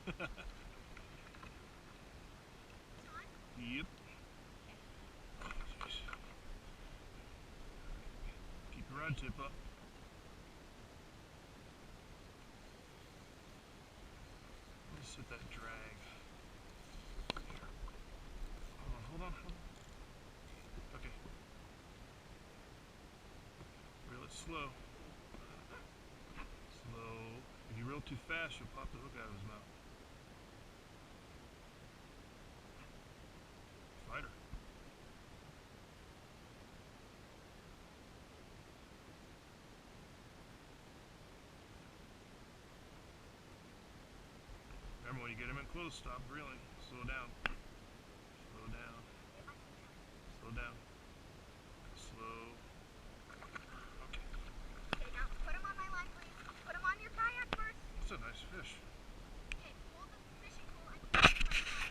Yep. Jeez. Keep your rod tip up. Let's set that drag. Here. Hold on. Okay. Reel it slow. Slow. If you reel too fast, you'll pop the hook out of his mouth. Fighter. Remember, when you get him in close, stop reeling. Slow down. Slow down. Slow down. Slow. Okay. Okay, now put him on my line, please. Put him on your kayak first. That's a nice fish.